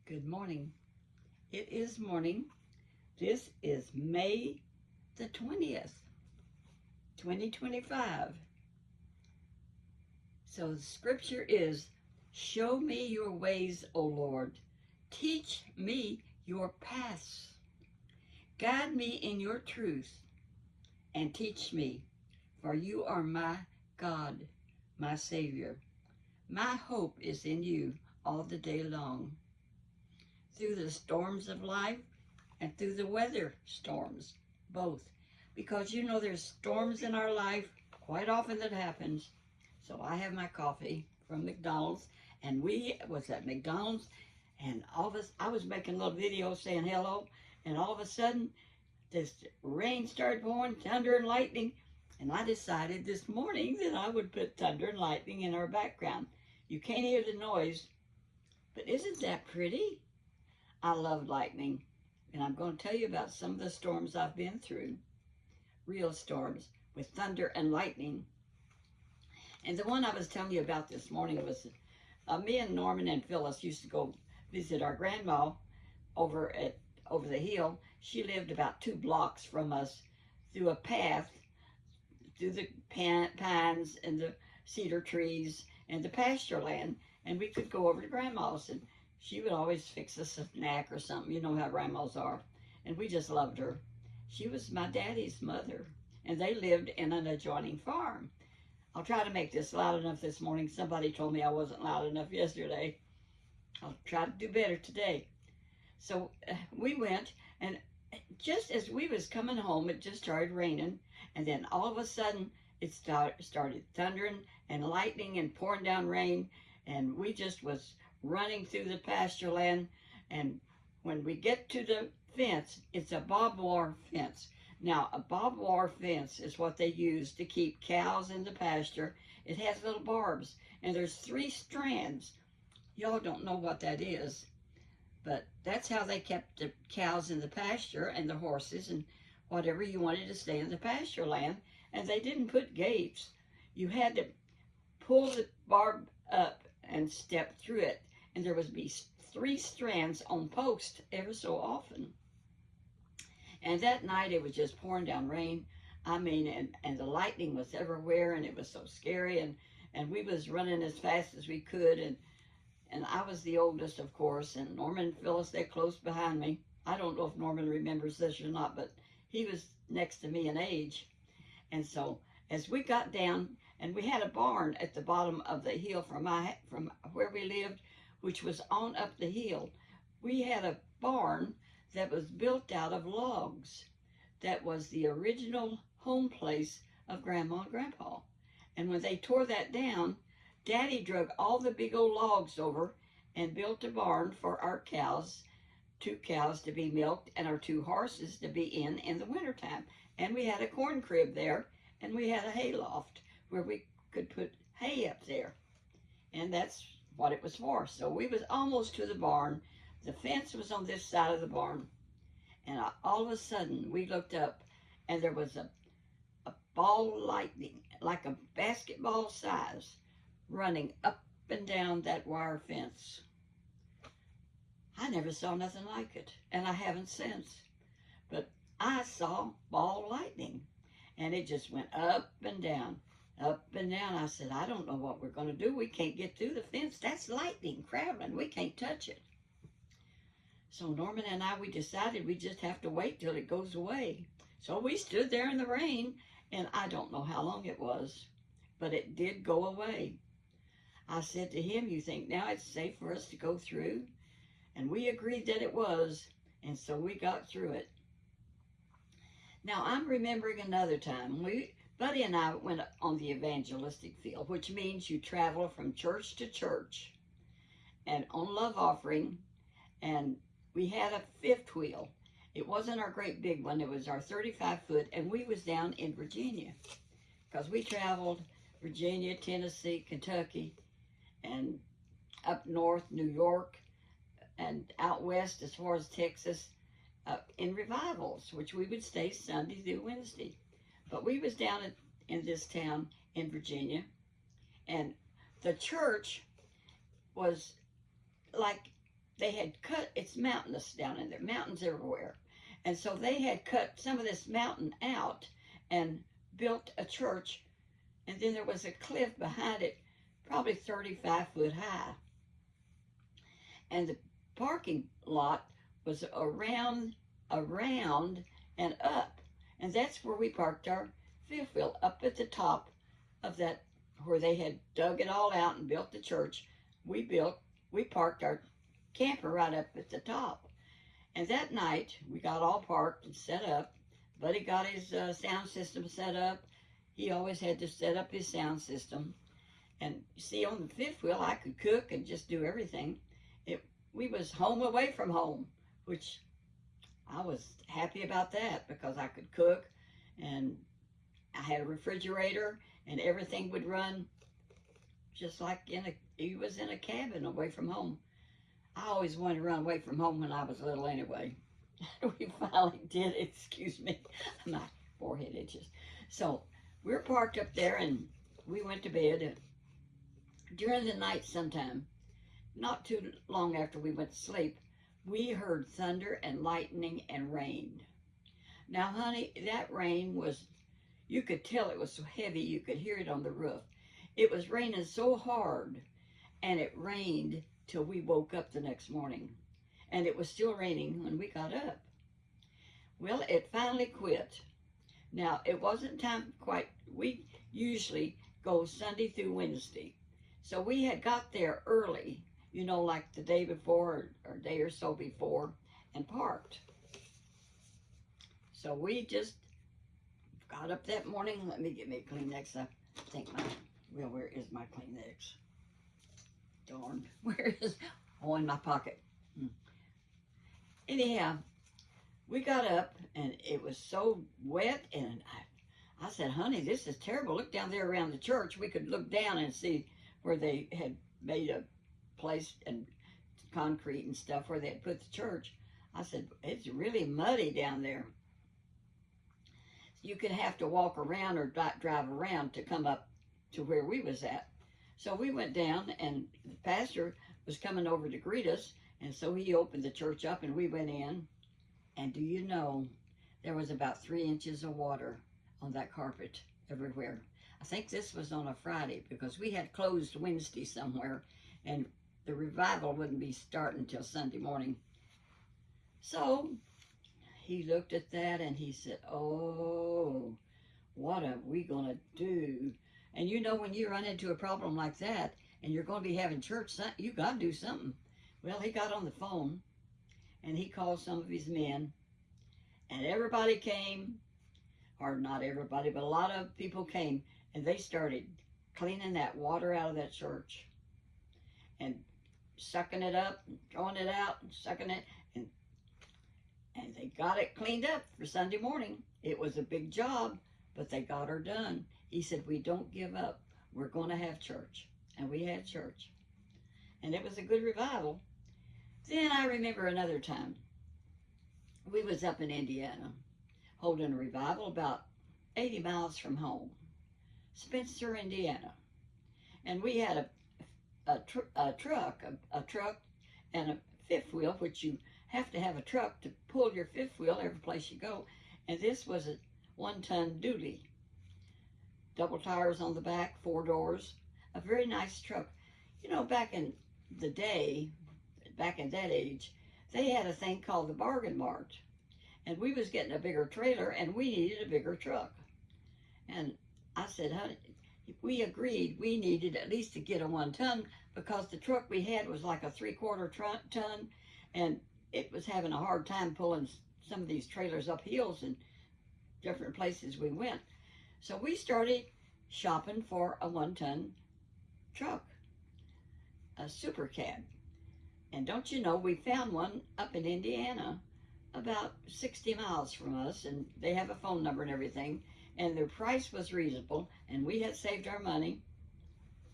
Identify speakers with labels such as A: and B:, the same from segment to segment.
A: Good morning. It is morning. This is May the 20th, 2025. So the scripture is, show me your ways, O Lord. Teach me your paths. Guide me in your truth and teach me, for you are my God, my Savior. My hope is in you all the day long. Through the storms of life and through the weather storms, both. Because there's storms in our life quite often that happens. So I have my coffee from McDonald's, and we was at McDonald's, and I was making a little video saying hello, and all of a sudden this rain started pouring, thunder and lightning, and I decided this morning that I would put thunder and lightning in our background. You can't hear the noise, but isn't that pretty? I love lightning, and I'm going to tell you about some of the storms I've been through, real storms with thunder and lightning. And the one I was telling you about this morning was me and Norman and Phyllis used to go visit our grandma over the hill. She lived about 2 blocks from us through a path, through the pines and the cedar trees and the pasture land, and we could go over to Grandma's, and she would always fix us a snack or something. You know how grandmas are. And we just loved her. She was my daddy's mother, and they lived in an adjoining farm. I'll try to make this loud enough this morning. Somebody told me I wasn't loud enough yesterday. I'll try to do better today. So we went, and just as we was coming home, it just started raining, and then all of a sudden it started thundering and lightning and pouring down rain, and we just was running through the pasture land. And when we get to the fence, it's a barbed wire fence. Now, a barbed wire fence is what they use to keep cows in the pasture. It has little barbs, and there's 3 strands. Y'all don't know what that is, but that's how they kept the cows in the pasture and the horses and whatever you wanted to stay in the pasture land. And they didn't put gates. You had to pull the barb up and step through it. And there would be 3 strands on post ever so often. And that night it was just pouring down rain. I mean, and the lightning was everywhere, and it was so scary. And we was running as fast as we could. And I was the oldest, of course, and Norman and Phyllis, they're close behind me. I don't know if Norman remembers this or not, but he was next to me in age. And so as we got down, and we had a barn at the bottom of the hill from where we lived, which was on up the hill. We had a barn that was built out of logs. That was the original home place of Grandma and Grandpa. And when they tore that down, Daddy drug all the big old logs over and built a barn for our cows, 2 cows to be milked and our 2 horses to be in the wintertime. And we had a corn crib there, and we had a hay loft where we could put hay up there. And that's what it was for. So we was almost to the barn. The fence was on this side of the barn. And all of a sudden, we looked up, and there was a ball of lightning, like a basketball size, running up and down that wire fence. I never saw nothing like it, and I haven't since. But I saw ball lightning, and it just went up and down, up and down. I said, I don't know what we're going to do. We can't get through the fence. That's lightning traveling. We can't touch it. So Norman and I, we decided we just have to wait till it goes away. So we stood there in the rain, and I don't know how long it was, but it did go away. I said to him, you think now it's safe for us to go through? And we agreed that it was, and so we got through it. Now I'm remembering another time. Buddy and I went on the evangelistic field, which means you travel from church to church and on love offering, and we had a 5th wheel. It wasn't our great big one. It was our 35-foot, and we was down in Virginia because we traveled Virginia, Tennessee, Kentucky, and up north, New York, and out west as far as Texas, in revivals, which we would stay Sunday through Wednesday. But we was down in this town in Virginia, and the church was like they had cut, it's mountainous down in there, mountains everywhere. And so they had cut some of this mountain out and built a church. And then there was a cliff behind it, probably 35 foot high. And the parking lot was around and up. And that's where we parked our fifth wheel, up at the top of that, where they had dug it all out and built the church. We parked our camper right up at the top. And that night, we got all parked and set up. Buddy got his sound system set up. He always had to set up his sound system. And see, on the fifth wheel, I could cook and just do everything. We was home away from home, which I was happy about that because I could cook, and I had a refrigerator, and everything would run just like he was in a cabin away from home. I always wanted to run away from home when I was little anyway. We finally did, excuse me, my forehead itches. So we're parked up there, and we went to bed. During the night sometime, not too long after we went to sleep, we heard thunder and lightning and rain. Now, honey, that rain was, you could tell it was so heavy you could hear it on the roof. It was raining so hard, and it rained till we woke up the next morning. And it was still raining when we got up. Well, it finally quit. Now, it wasn't time quite, we usually go Sunday through Wednesday. So we had got there early, you know, like the day before or a day or so before, and parked. So we just got up that morning. Let me get me a Kleenex. I think where is my Kleenex? Darn, where is, oh, in my pocket. Anyhow, we got up, and it was so wet, and I said, honey, this is terrible. Look down there around the church. We could look down and see where they had made a place and concrete and stuff where they had put the church. I said, it's really muddy down there. You could have to walk around or drive around to come up to where we was at. So we went down, and the pastor was coming over to greet us, and so he opened the church up, and we went in. And do you know, there was about 3 inches of water on that carpet everywhere. I think this was on a Friday because we had closed Wednesday somewhere, and the revival wouldn't be starting till Sunday morning. So he looked at that and he said, oh, what are we going to do? And you know, when you run into a problem like that and you're going to be having church, you got to do something. Well, he got on the phone and he called some of his men, and everybody came, or not everybody, but a lot of people came, and they started cleaning that water out of that church and sucking it up and throwing it out and sucking it, and they got it cleaned up for Sunday morning. It was a big job, but they got her done. He said, we don't give up. We're going to have church. And we had church. And it was a good revival. Then I remember another time. We was up in Indiana holding a revival about 80 miles from home. Spencer, Indiana. And we had a truck and a fifth wheel, which you have to have a truck to pull your fifth wheel every place you go. And this was a 1-ton dually. Double tires on the back, 4 doors. A very nice truck. You know, back in the day, back in that age, they had a thing called the bargain mart. And we was getting a bigger trailer, and we needed a bigger truck. And I said, honey, we agreed we needed at least to get a 1-ton because the truck we had was like a 3/4 ton, and it was having a hard time pulling some of these trailers up hills and different places we went. So we started shopping for a 1-ton truck, a super cab. And don't you know, we found one up in Indiana about 60 miles from us, and they have a phone number and everything, and their price was reasonable, and we had saved our money.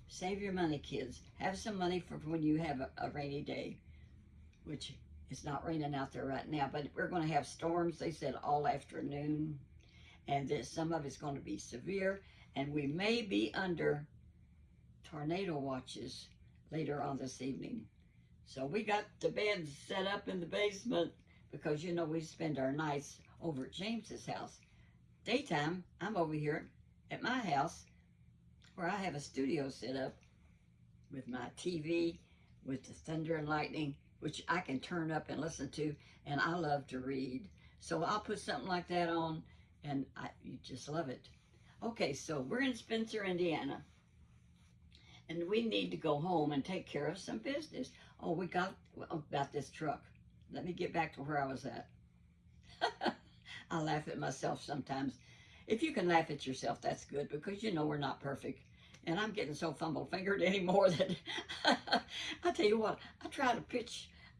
A: Save your money, kids. Have some money for when you have a rainy day, which it's not raining out there right now, but we're going to have storms, they said, all afternoon, and that some of it's going to be severe, and we may be under tornado watches later on this evening. So we got the beds set up in the basement because, you know, we spend our nights over at James's house. Daytime, I'm over here at my house where I have a studio set up with my TV, with the thunder and lightning, which I can turn up and listen to, and I love to read. So I'll put something like that on, and you just love it. Okay, so we're in Spencer, Indiana, and we need to go home and take care of some business. Oh, we got about this truck. Let me get back to where I was at. I laugh at myself sometimes. If you can laugh at yourself, that's good, because you know we're not perfect. And I'm getting so fumble-fingered anymore that I tell you what,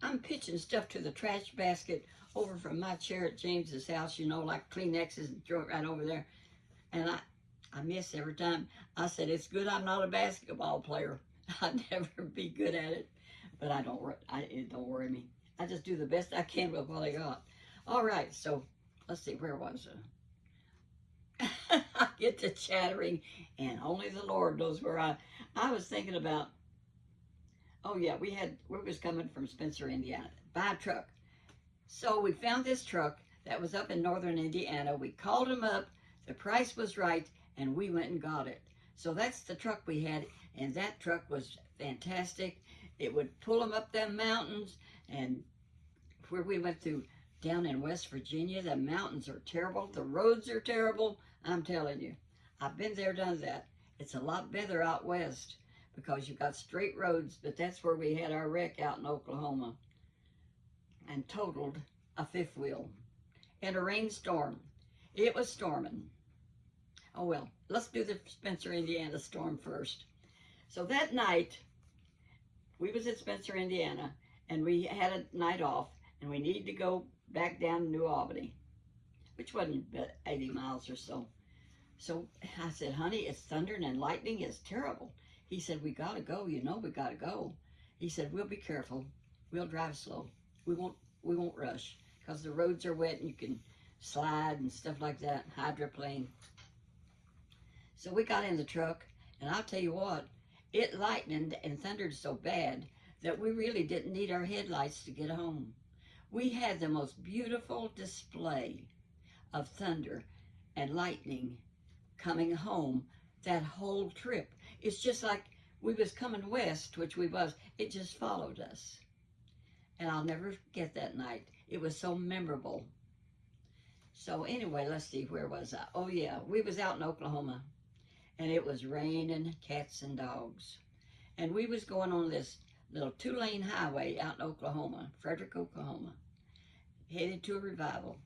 A: I'm pitching stuff to the trash basket over from my chair at James's house, you know, like Kleenexes, and throw it right over there. And I miss every time. I said, it's good I'm not a basketball player. I'd never be good at it. But it don't worry me. I just do the best I can with what I got. All right, so let's see, where was I? I get to chattering, and only the Lord knows where I was thinking about, oh yeah, we was coming from Spencer, Indiana, by a truck. So we found this truck that was up in northern Indiana. We called him up, the price was right, and we went and got it. So that's the truck we had, and that truck was fantastic. It would pull them up them mountains, and where we went through down in West Virginia, the mountains are terrible, the roads are terrible. I'm telling you, I've been there, done that. It's a lot better out west because you've got straight roads, but that's where we had our wreck out in Oklahoma and totaled a fifth wheel in a rainstorm. It was storming. Oh well, let's do the Spencer, Indiana storm first. So that night, we was at Spencer, Indiana, and we had a night off, and we needed to go back down to New Albany, which wasn't but 80 miles or so. So I said, honey, it's thundering and lightning, it's terrible. He said, we gotta go, you know, we gotta go. He said, we'll be careful, we'll drive slow. We won't rush, because the roads are wet and you can slide and stuff like that, hydroplane. So we got in the truck, and I'll tell you what, it lightened and thundered so bad that we really didn't need our headlights to get home. We had the most beautiful display of thunder and lightning coming home that whole trip. It's just like we was coming west, which we was. It just followed us. And I'll never forget that night. It was so memorable. So anyway, let's see, where was I? Oh yeah, we was out in Oklahoma, and it was raining cats and dogs. And we was going on this little 2-lane highway out in Oklahoma, Frederick, Oklahoma, headed to a revival.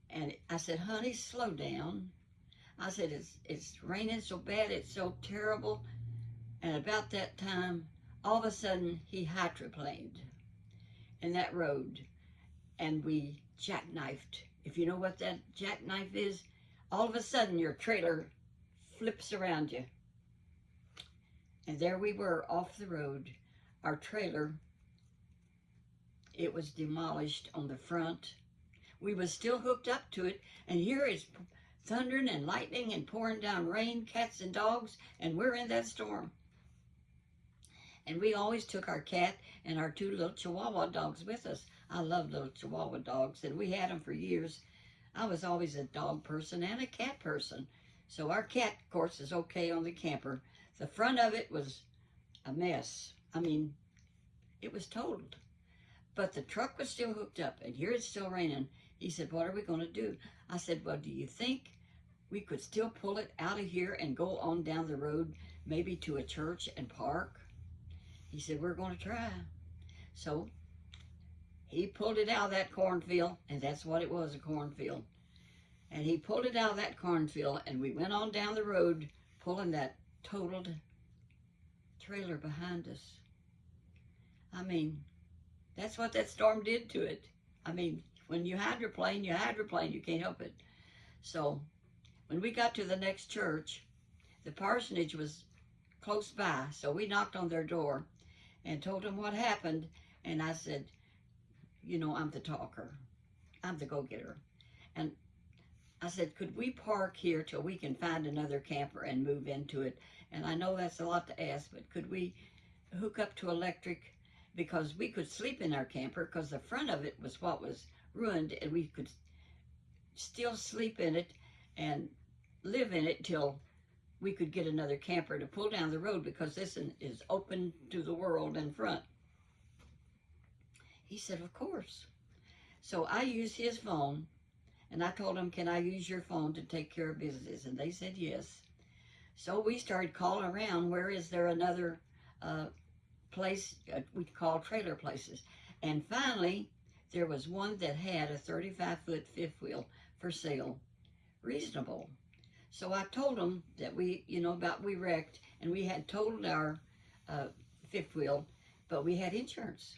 A: And I said, honey, slow down. I said, it's raining so bad, it's so terrible. And about that time, all of a sudden, he hydroplaned in that road, and we jackknifed. If you know what that jackknife is, all of a sudden your trailer flips around you. And there we were off the road. Our trailer, it was demolished on the front. We was still hooked up to it, and here it's thundering and lightning and pouring down rain, cats and dogs, and we're in that storm. And we always took our cat and our 2 little Chihuahua dogs with us. I love little Chihuahua dogs, and we had them for years. I was always a dog person and a cat person. So our cat, of course, is okay on the camper. The front of it was a mess. I mean, it was totaled. But the truck was still hooked up, and here it's still raining. He said, what are we going to do? I said, well, do you think we could still pull it out of here and go on down the road, maybe to a church and park? He said, we're going to try. So he pulled it out of that cornfield, and that's what it was, a cornfield. And he pulled it out of that cornfield, and we went on down the road, pulling that totaled trailer behind us. I mean, that's what that storm did to it. I mean, when you hydroplane, you can't help it. So when we got to the next church, the parsonage was close by, so we knocked on their door and told them what happened. And I said, you know, I'm the talker. I'm the go-getter. And I said, could we park here till we can find another camper and move into it? And I know that's a lot to ask, but could we hook up to electric? because we could sleep in our camper because the front of it was what was ruined, and we could still sleep in it and live in it till we could get another camper to pull down the road, because this is open to the world in front. He said, of course. So I used his phone, and I told him, can I use your phone to take care of business? And they said yes. So we started calling around, where is there another place we call trailer places? And finally, there was one that had a 35-foot fifth wheel for sale, reasonable. So I told them that we wrecked, and we had totaled our fifth wheel, but we had insurance,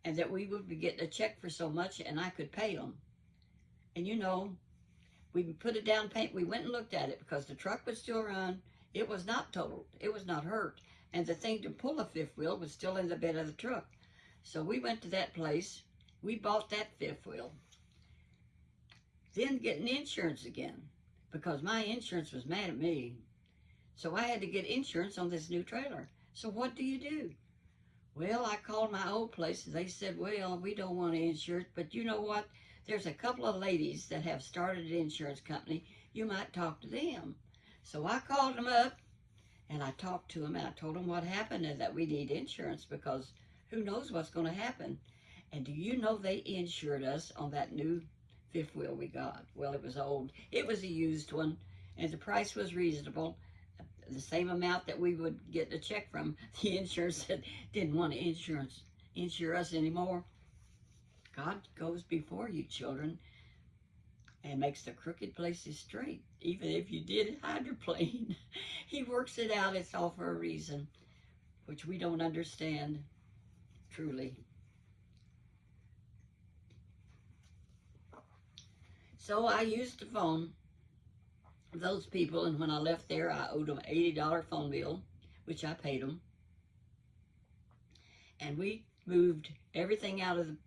A: and that we would be getting a check for so much, and I could pay them. And we put a down payment. We went and looked at it because the truck would still run. It was not totaled. It was not hurt. And the thing to pull a fifth wheel was still in the bed of the truck. So we went to that place. We bought that fifth wheel. Then getting insurance again, because my insurance was mad at me. So I had to get insurance on this new trailer. So what do you do? Well, I called my old place, and they said, well, we don't want insurance, but you know what? There's a couple of ladies that have started an insurance company. You might talk to them. So I called them up, and I talked to them, and I told them what happened and that we need insurance because who knows what's going to happen. And do you know they insured us on that new fifth wheel we got? Well, it was old. It was a used one, and the price was reasonable, the same amount that we would get a check from. The insurance said didn't want to insure us anymore. God goes before you, children, and makes the crooked places straight. Even if you did hydroplane, he works it out. It's all for a reason, which we don't understand, truly. So I used the phone of those people, and when I left there, I owed them $80 phone bill, which I paid them. And we moved everything out of the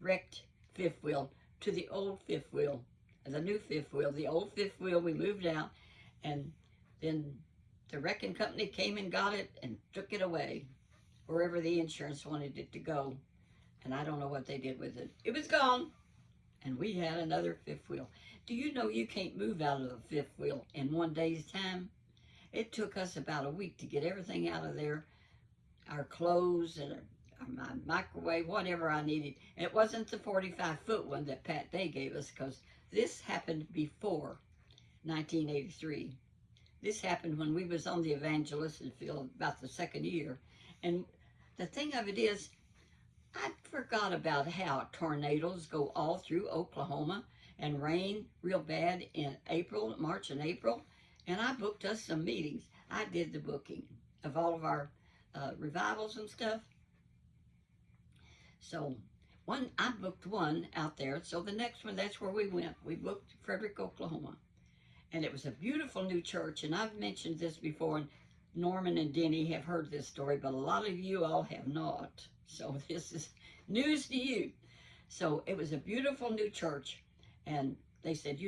A: wrecked fifth wheel to the old fifth wheel, the new fifth wheel. The old fifth wheel we moved out, and then the wrecking company came and got it and took it away wherever the insurance wanted it to go. And I don't know what they did with it. It was gone, and we had another fifth wheel. Do you know you can't move out of the fifth wheel in one day's time? It took us about a week to get everything out of there, our clothes and my microwave, whatever I needed. And it wasn't the 45-foot one that Pat Day gave us, because this happened before 1983. This happened when we was on the evangelistic field about the second year. And the thing of it is, I forgot about how tornadoes go all through Oklahoma and rain real bad in March and April. And I booked us some meetings. I did the booking of all of our revivals and stuff. So I booked one out there. So the next one, that's where we went. We booked Frederick, Oklahoma. And it was a beautiful new church. And I've mentioned this before, and Norman and Denny have heard this story, but a lot of you all have not. So this is news to you. So it was a beautiful new church. And they said,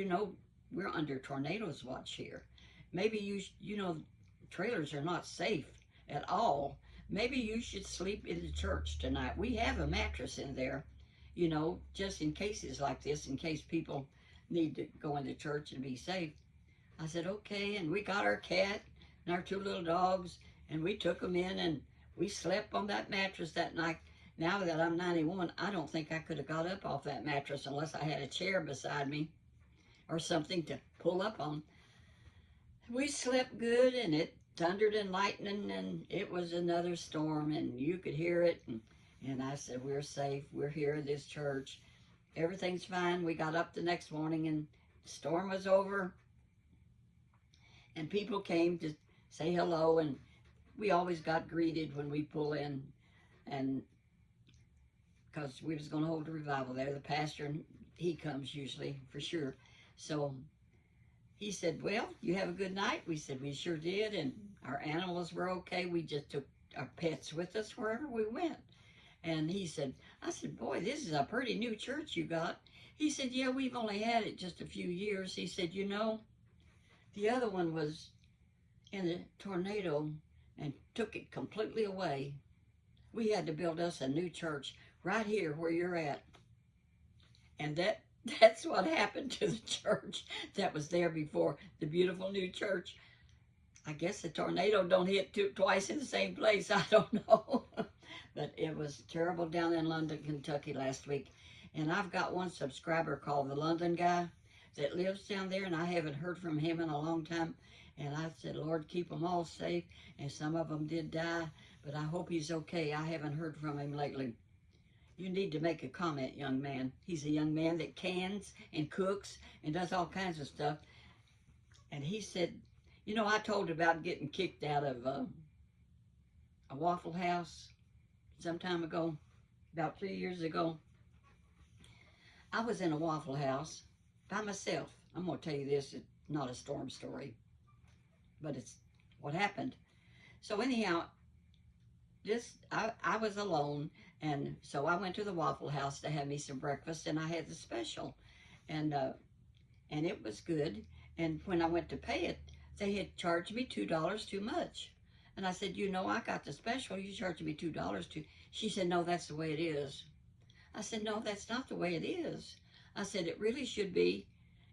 A: we're under tornadoes watch here. Maybe trailers are not safe at all. Maybe you should sleep in the church tonight. We have a mattress in there, just in cases like this, in case people need to go into church and be safe. I said, okay, and we got our cat and our two little dogs, and we took them in, and we slept on that mattress that night. Now that I'm 91, I don't think I could have got up off that mattress unless I had a chair beside me or something to pull up on. We slept good, and it thundered and lightning, and it was another storm, and you could hear it. And I said, we're safe. We're here in this church. Everything's fine. We got up the next morning, and the storm was over, and people came to say hello, and we always got greeted when we pull in, and because we was going to hold a revival there. The pastor, he comes usually, for sure. So he said, well, you have a good night? We said, we sure did, and our animals were okay. We just took our pets with us wherever we went. And I said, boy, this is a pretty new church you got. He said, yeah, we've only had it just a few years. He said, the other one was in a tornado and took it completely away. We had to build us a new church right here where you're at. And that's what happened to the church that was there before, the beautiful new church. I guess the tornado don't hit twice in the same place. I don't know. But it was terrible down in London, Kentucky last week. And I've got one subscriber called the London guy that lives down there, and I haven't heard from him in a long time. And I said, Lord, keep them all safe. And some of them did die, but I hope he's okay. I haven't heard from him lately. You need to make a comment, young man. He's a young man that cans and cooks and does all kinds of stuff. And he said, you know, I told about getting kicked out of a Waffle House some time ago, about 3 years ago. I was in a Waffle House by myself. I'm going to tell you this. It's not a storm story, but it's what happened. So anyhow, I was alone, and so I went to the Waffle House to have me some breakfast, and I had the special, and it was good. And when I went to pay it, they had charged me $2 too much. And I said, you know, I got the special. You charged me $2 too. She said, no, that's the way it is. I said, no, that's not the way it is. I said, it really should be.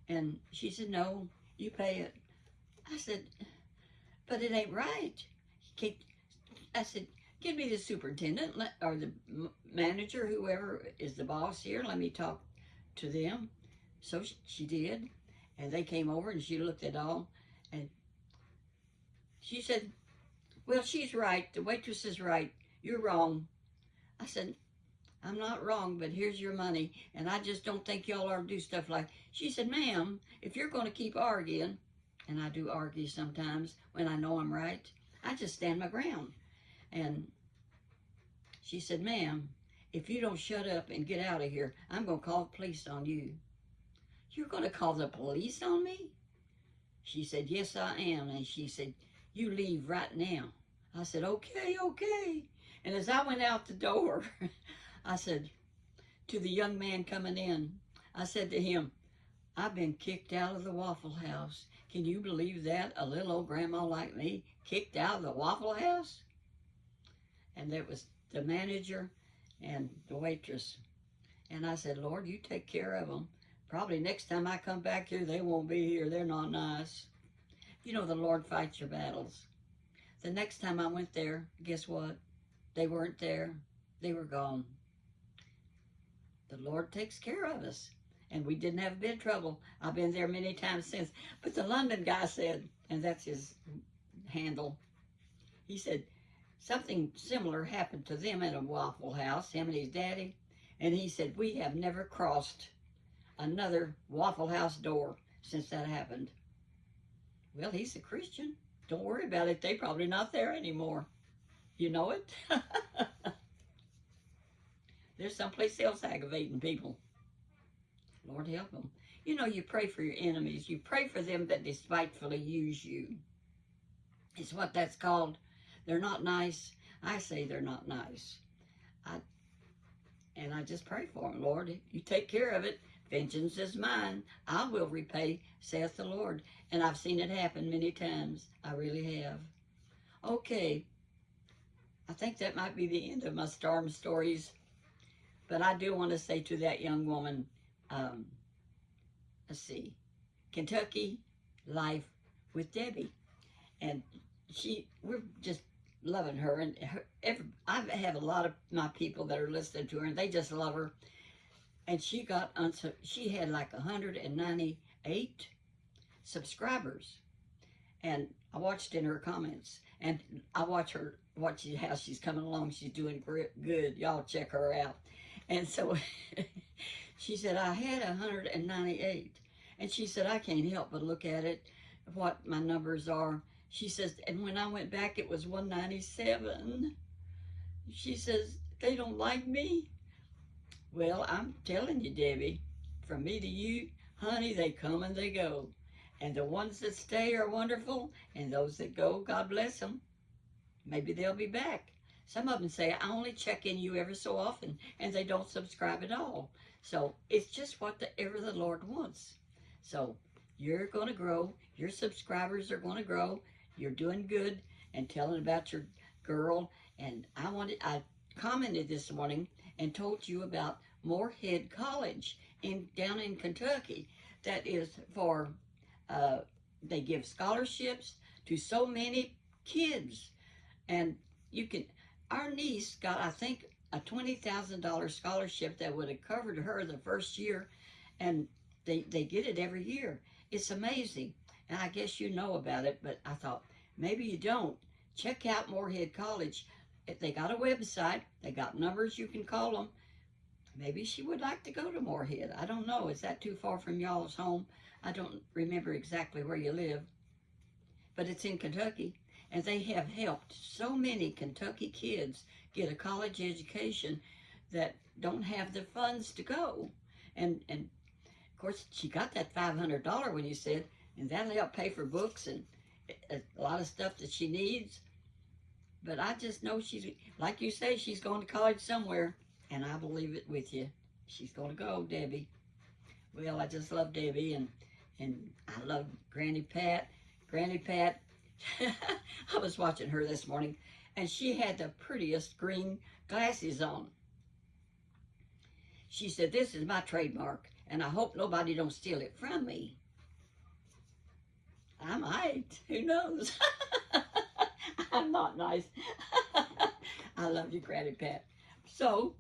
A: And she said, no, you pay it. I said, but it ain't right. I said, give me the superintendent or the manager, whoever is the boss here. Let me talk to them. So she did. And they came over and she looked at all. And she said, well, she's right. The waitress is right. You're wrong. I said, I'm not wrong, but here's your money. And I just don't think y'all ought to do stuff like. She said, ma'am, if you're going to keep arguing, and I do argue sometimes when I know I'm right, I just stand my ground. And she said, ma'am, if you don't shut up and get out of here, I'm going to call the police on you. You're going to call the police on me? She said, yes, I am. And she said, you leave right now. I said, okay, okay. And as I went out the door, I said to the young man coming in, I said to him, I've been kicked out of the Waffle House. Can you believe that? A little old grandma like me kicked out of the Waffle House? And there was the manager and the waitress. And I said, Lord, you take care of them. Probably next time I come back here, they won't be here. They're not nice. You know, the Lord fights your battles. The next time I went there, guess what? They weren't there. They were gone. The Lord takes care of us. And we didn't have a bit of trouble. I've been there many times since. But the London guy said, and that's his handle, he said, something similar happened to them at a Waffle House, him and his daddy. And he said, we have never crossed another Waffle House door since that happened. Well, he's a Christian. Don't worry about it. They're probably not there anymore. You know it? There's someplace else aggravating people. Lord help them. You know, you pray for your enemies. You pray for them that despitefully use you. It's what that's called. They're not nice. I say they're not nice. And I just pray for them. Lord, you take care of it. Vengeance is mine. I will repay, saith the Lord. And I've seen it happen many times. I really have. Okay. I think that might be the end of my storm stories. But I do want to say to that young woman, let's see, Kentucky Life with Debbie. And we're just loving her. And I have a lot of my people that are listening to her, and they just love her. And she had like 198 subscribers. And I watched in her comments. And I watch how she's coming along. She's doing good. Y'all check her out. And so she said, I had 198. And she said, I can't help but look at it, what my numbers are. She says, and when I went back, it was 197. She says, they don't like me. Well, I'm telling you, Debbie, from me to you, honey, they come and they go. And the ones that stay are wonderful, and those that go, God bless them. Maybe they'll be back. Some of them say, I only check in you ever so often, and they don't subscribe at all. So it's just whatever the Lord wants. So you're going to grow. Your subscribers are going to grow. You're doing good and telling about your girl. And I'm commented this morning and told you about Moorhead College down in Kentucky. That is for, they give scholarships to so many kids. And you can, our niece got, I think, a $20,000 scholarship that would have covered her the first year. And they get it every year. It's amazing. And I guess you know about it, but I thought, maybe you don't. Check out Moorhead College. If they got a website, they got numbers you can call them. Maybe she would like to go to Moorhead. I don't know. Is that too far from y'all's home? I don't remember exactly where you live. But it's in Kentucky. And they have helped so many Kentucky kids get a college education that don't have the funds to go. And of course, she got that $500 when you said, and that'll help pay for books and a lot of stuff that she needs. But I just know she's, like you say, she's going to college somewhere. And I believe it with you. She's going to go, Debbie. Well, I just love Debbie, and I love Granny Pat. Granny Pat, I was watching her this morning, and she had the prettiest green glasses on. She said, "This is my trademark, and I hope nobody don't steal it from me." I might. Who knows? I'm not nice. I love you, Granny Pat. So,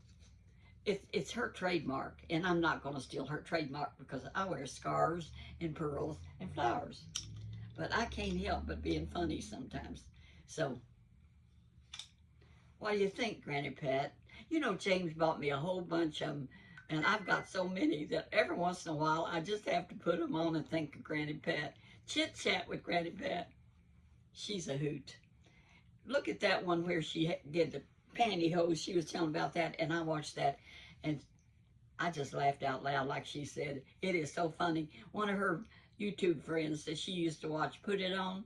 A: it's her trademark, and I'm not going to steal her trademark because I wear scarves and pearls and flowers. But I can't help but being funny sometimes. So, what do you think, Granny Pat? You know, James bought me a whole bunch of them, and I've got so many that every once in a while I just have to put them on and think of Granny Pat. Chit-chat with Granny Pat. She's a hoot. Look at that one where she did the pantyhose. She was telling about that, and I watched that, and I just laughed out loud like she said. It is so funny. One of her YouTube friends that she used to watch put it on,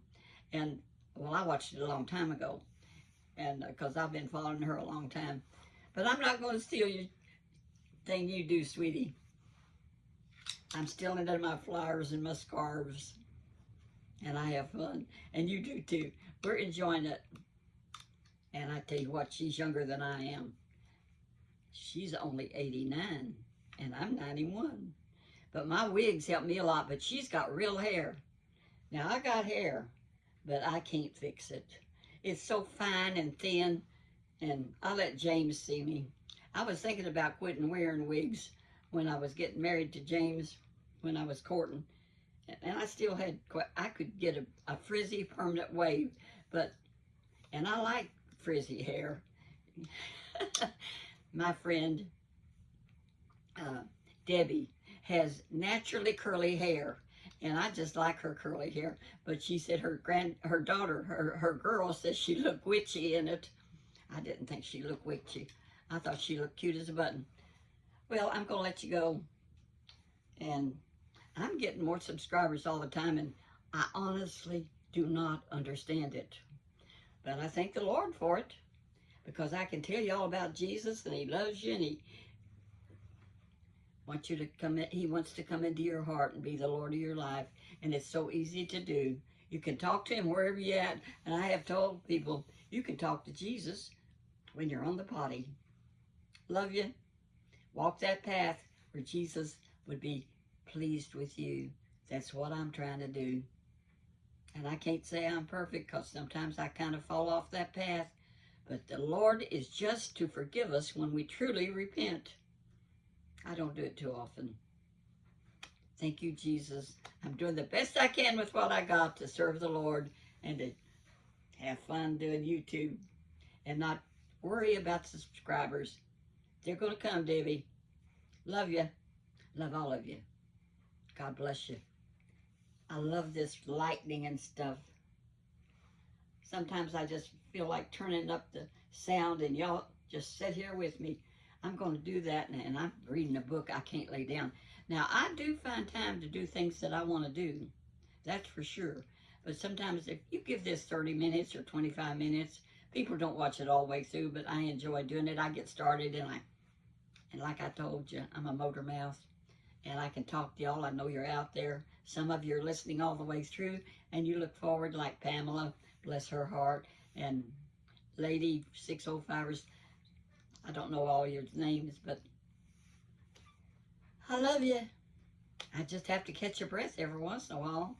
A: and, well, I watched it a long time ago, and because I've been following her a long time. But I'm not going to steal your thing you do, sweetie. I'm stealing it in my flowers and my scarves, and I have fun, and you do too. We're enjoying it. And I tell you what, she's younger than I am. She's only 89, and I'm 91. But my wigs help me a lot, but she's got real hair. Now, I got hair, but I can't fix it. It's so fine and thin, and I let James see me. I was thinking about quitting wearing wigs when I was getting married to James, when I was courting. And I still had, I could get a frizzy permanent wave, and I like frizzy hair. My friend Debbie has naturally curly hair, and I just like her curly hair. But she said her daughter, her girl, says she looked witchy in it. I didn't think she looked witchy. I thought she looked cute as a button. Well, I'm gonna let you go, and I'm getting more subscribers all the time, and I honestly do not understand it. But I thank the Lord for it, because I can tell you all about Jesus, and he loves you, and he wants you to come in. He wants to come into your heart and be the Lord of your life, and it's so easy to do. You can talk to him wherever you're at, and I have told people, you can talk to Jesus when you're on the potty. Love you. Walk that path where Jesus would be pleased with you. That's what I'm trying to do. And I can't say I'm perfect, because sometimes I kind of fall off that path. But the Lord is just to forgive us when we truly repent. I don't do it too often. Thank you, Jesus. I'm doing the best I can with what I got to serve the Lord and to have fun doing YouTube and not worry about the subscribers. They're going to come, Debbie. Love you. Love all of you. God bless you. I love this lightning and stuff. Sometimes I just feel like turning up the sound, and y'all just sit here with me. I'm going to do that, and I'm reading a book I can't lay down. Now, I do find time to do things that I want to do. That's for sure. But sometimes if you give this 30 minutes or 25 minutes, people don't watch it all the way through, but I enjoy doing it. I get started, and like I told you, I'm a motor mouth, and I can talk to y'all. I know you're out there. Some of you are listening all the way through, and you look forward, like Pamela, bless her heart, and Lady 605ers. I don't know all your names, but I love you. I just have to catch your breath every once in a while.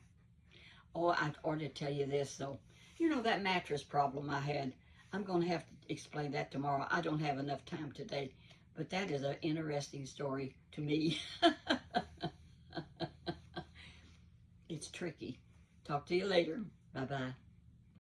A: Oh, I ought to tell you this, though. You know that mattress problem I had? I'm going to have to explain that tomorrow. I don't have enough time today, but that is an interesting story to me. It's tricky. Talk to you later. Bye-bye.